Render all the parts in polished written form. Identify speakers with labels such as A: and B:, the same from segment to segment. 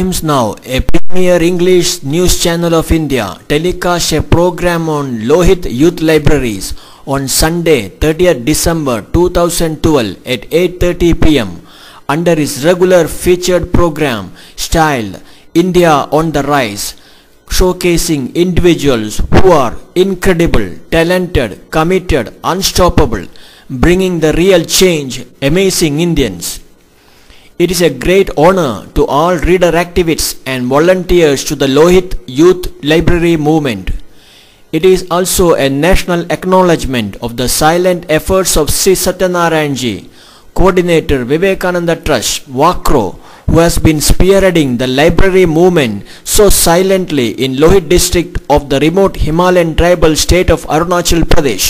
A: Times Now, a premier English news channel of India, telecasts a program on Lohit Youth Libraries on Sunday 30th December 2012 at 8:30 pm under its regular featured program styled India on the Rise, showcasing individuals who are incredible, talented, committed, unstoppable, bringing the real change, amazing Indians. It is a great honor to all reader activists and volunteers to the Lohit Youth Library movement. It is also a national acknowledgement of the silent efforts of Sri Satyanarayan Ji, Coordinator Vivekananda Trust, Wakro, who has been spearheading the library movement so silently in Lohit district of the remote Himalayan tribal state of Arunachal Pradesh.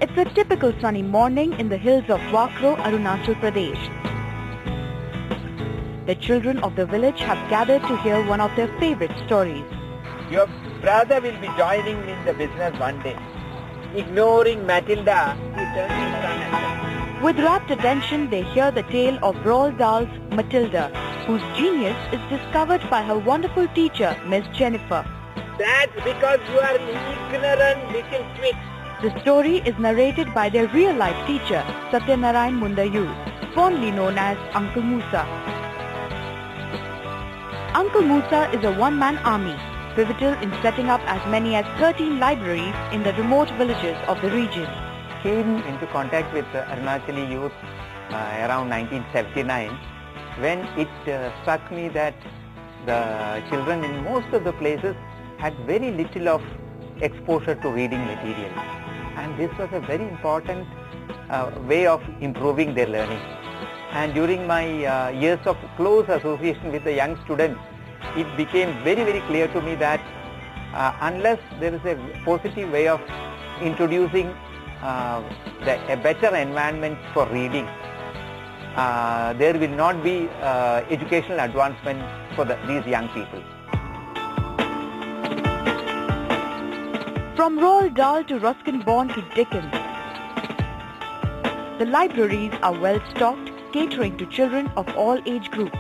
B: It's a typical sunny morning in the hills of Wakro, Arunachal Pradesh. The children of the village have gathered to hear one of their favorite stories.
C: Your brother will be joining in the business one day. Ignoring Matilda, he turns his son and son.
B: With rapt attention, they hear the tale of Roald Dahl's Matilda, whose genius is discovered by her wonderful teacher, Miss Jennifer.
C: That's because you are ignorant little twit.
B: The story is narrated by their real-life teacher, Satyanarayan Mundayu, fondly known as Uncle Musa. Uncle Musa is a one-man army, pivotal in setting up as many as 13 libraries in the remote villages of the region.
C: Came into contact with Arunachali youth around 1979 when it struck me that the children in most of the places had very little of exposure to reading material. And this was a very important way of improving their learning. And during my years of close association with the young students, it became very, very clear to me that unless there is a positive way of introducing a better environment for reading, there will not be educational advancement for these young people.
B: From Roald Dahl to Ruskin Bond to Dickens, the libraries are well stocked, catering to children of all age groups.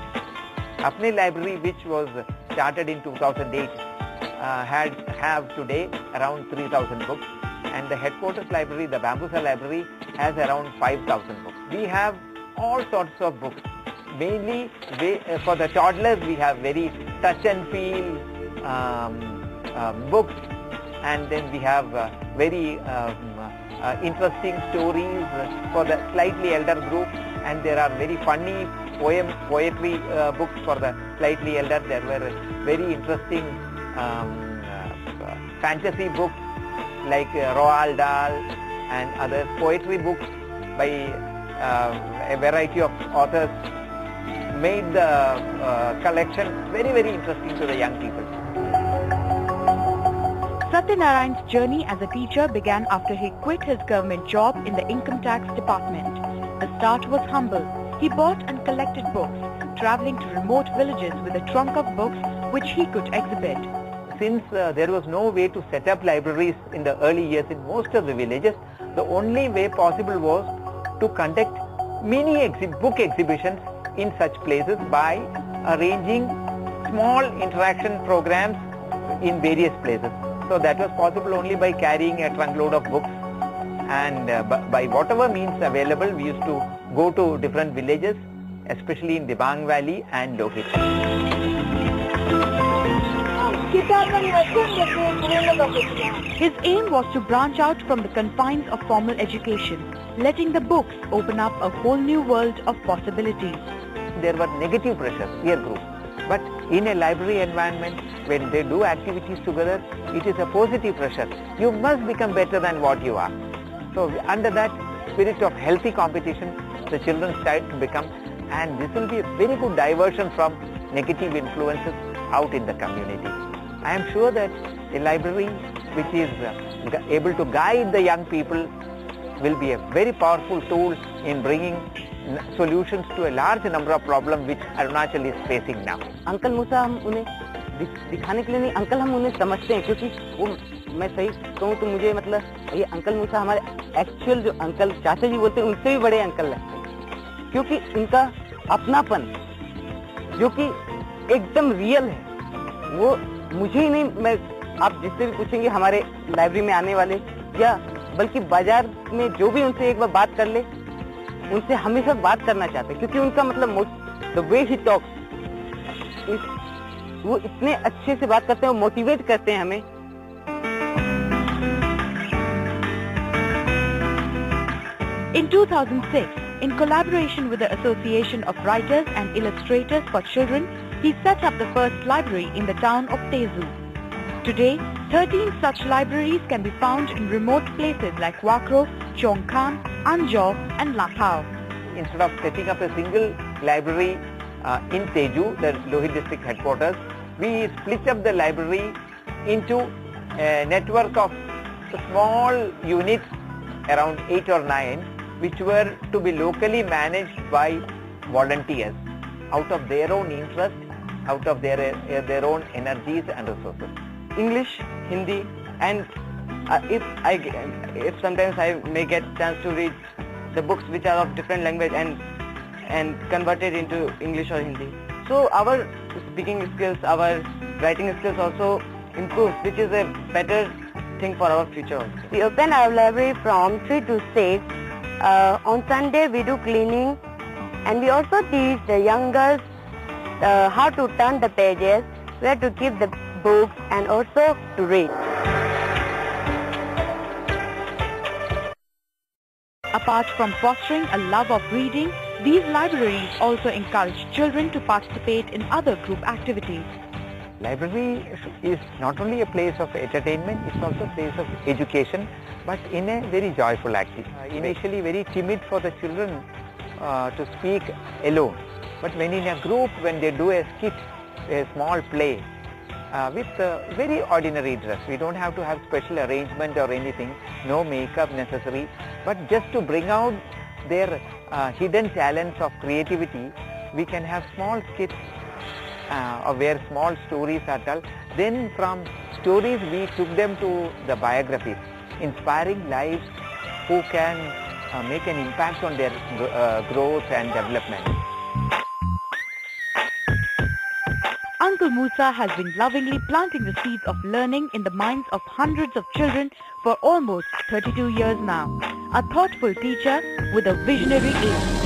C: Apne library, which was started in 2008, have today around 3,000 books, and the headquarters library, the Bambusa library, has around 5,000 books. We have all sorts of books. Mainly for the toddlers, we have very touch and feel books. And then we have very interesting stories for the slightly elder group, and there are very funny poetry books for the slightly elder. There were very interesting fantasy books like Roald Dahl and other poetry books by a variety of authors made the collection very, very interesting to the young people.
B: Satyanarayan's journey as a teacher began after he quit his government job in the income tax department. The start was humble. He bought and collected books, traveling to remote villages with a trunk of books which he could exhibit.
C: Since there was no way to set up libraries in the early years in most of the villages, the only way possible was to conduct mini book exhibitions in such places by arranging small interaction programs in various places. So that was possible only by carrying a trunkload of books, and by whatever means available, we used to go to different villages, especially in Dibang Valley and Lohit.
B: His aim was to branch out from the confines of formal education, letting the books open up a whole new world of possibilities.
C: There were negative pressures, peer group. But in a library environment, when they do activities together, it is a positive pressure. You must become better than what you are. So under that spirit of healthy competition, the children start to become, and this will be a very good diversion from negative influences out in the community. I am sure that a library which is able to guide the young people will be a very powerful tool in bringing solutions to a large number of problems which Arunachal is facing now.
D: Uncle Musa हम उन्हें दिखाने के लिए नहीं, uncle हम उन्हें समझते हैं, क्योंकि वो मैं सही कहूँ तो मुझे मतलब ये अंकल मूसा हमारे एक्चुअल जो अंकल चाचा जी बोलते हैं उनसे भी बड़े अंकल लगते हैं, क्योंकि इनका अपनापन जो कि एकदम रियल है, वो मुझे ही नहीं, मैं आप जिससे भी पूछेंगे हमारे लाइब्रेरी में आने वाले या बल्कि बाजार में जो भी उनसे एक बार बात कर ले, उनसे हमेशा बात करना चाहते हैं, क्योंकि उनका मतलब द वे ही टॉक्स, वो इतने अच्छे से बात करते हैं, वो मोटिवेट करते हैं हमें.
B: In 2006, in collaboration with the Association of Writers and Illustrators for Children, he set up the first library in the town of Tezu. Today, 13 such libraries can be found in remote places like Wakro, Chongkam, Anjaw and Lapao.
C: Instead of setting up a single library in Tezu, the Lohit district headquarters, we split up the library into a network of small units, around 8 or 9, which were to be locally managed by volunteers out of their own interest, out of their own energies and resources.
D: English, Hindi, and if sometimes I may get chance to read the books which are of different language and convert it into English or Hindi. So our speaking skills, our writing skills also improve, which is a better thing for our future also.
E: We open our library from 3 to 6. On Sunday we do cleaning, and we also teach the young girls how to turn the pages, where to keep the books, and also to read.
B: Apart from fostering a love of reading, these libraries also encourage children to participate in other group activities.
C: Library is not only a place of entertainment, it's also a place of education, but in a very joyful activity. Initially very timid for the children to speak alone, but when in a group, when they do a skit, a small play, with very ordinary dress, we don't have to have special arrangement or anything, no makeup necessary, but just to bring out their hidden talents of creativity, we can have small skits where small stories are told. Then from stories we took them to the biographies, inspiring lives who can make an impact on their growth and development.
B: Uncle Musa has been lovingly planting the seeds of learning in the minds of hundreds of children for almost 32 years now. A thoughtful teacher with a visionary aim.